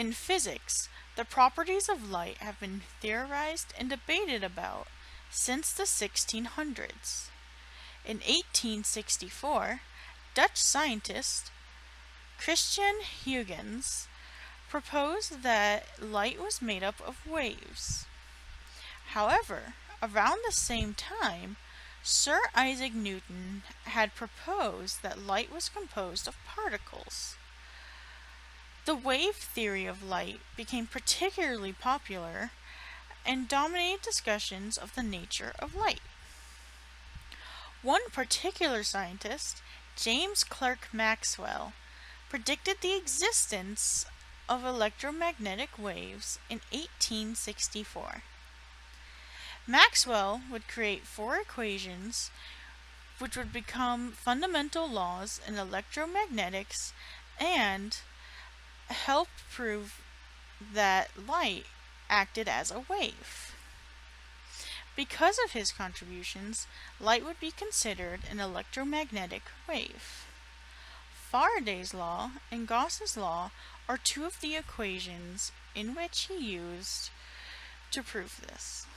In physics, the properties of light have been theorized and debated about since the 1600s. In 1864, Dutch scientist Christian Huygens proposed that light was made up of waves. However, around the same time, Sir Isaac Newton had proposed that light was composed of particles. The wave theory of light became particularly popular and dominated discussions of the nature of light. One particular scientist, James Clerk Maxwell, predicted the existence of electromagnetic waves in 1864. Maxwell would create 4 equations which would become fundamental laws in electromagnetics and help prove that light acted as a wave. Because of his contributions, light would be considered an electromagnetic wave. Faraday's law and Gauss's law are 2 of the equations in which he used to prove this.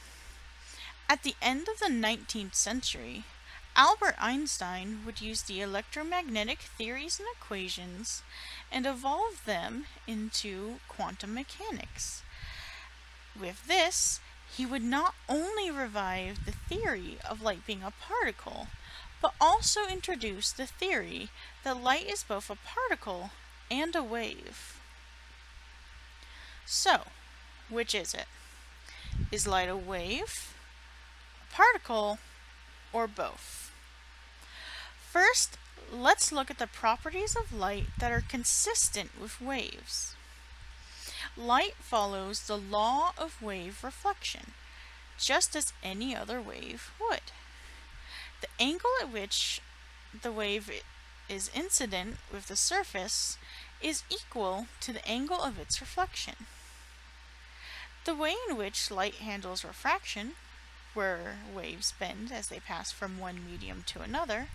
At the end of the 19th century, Albert Einstein would use the electromagnetic theories and equations and evolve them into quantum mechanics. With this, he would not only revive the theory of light being a particle, but also introduce the theory that light is both a particle and a wave. So, which is it? Is light a wave, a particle, or both? First, let's look at the properties of light that are consistent with waves. Light follows the law of wave reflection, just as any other wave would. The angle at which the wave is incident with the surface is equal to the angle of its reflection. The way in which light handles refraction, where waves bend as they pass from one medium to another,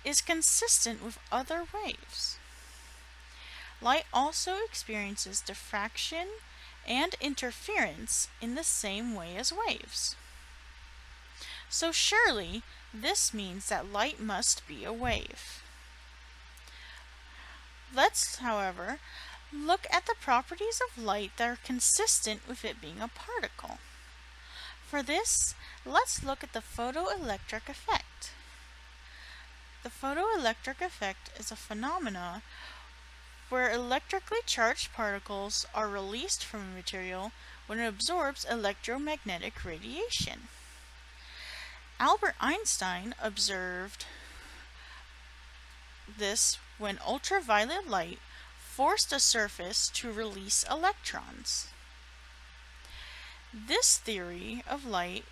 is consistent with other waves. Light also experiences diffraction and interference in the same way as waves. So surely, this means that light must be a wave. Let's, however, look at the properties of light that are consistent with it being a particle. For this, let's look at the photoelectric effect. The photoelectric effect is a phenomena where electrically charged particles are released from a material when it absorbs electromagnetic radiation. Albert Einstein observed this when ultraviolet light forced a surface to release electrons. This theory of light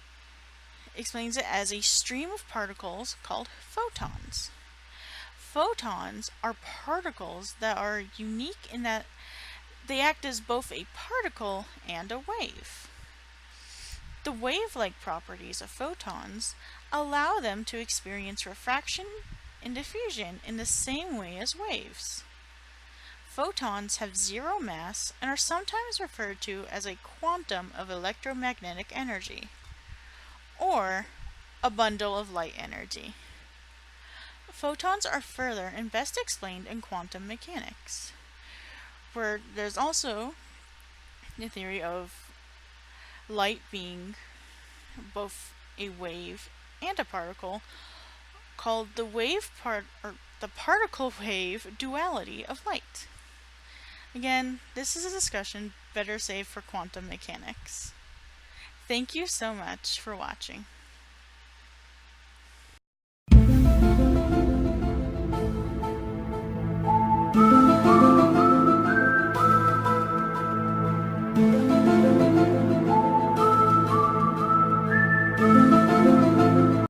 explains it as a stream of particles called photons. Photons are particles that are unique in that they act as both a particle and a wave. The wave-like properties of photons allow them to experience refraction and diffusion in the same way as waves. Photons have 0 mass and are sometimes referred to as a quantum of electromagnetic energy, or a bundle of light energy. Photons are further and best explained in quantum mechanics, where there's also the theory of light being both a wave and a particle, called the particle-wave duality of light. Again, this is a discussion better saved for quantum mechanics. Thank you so much for watching.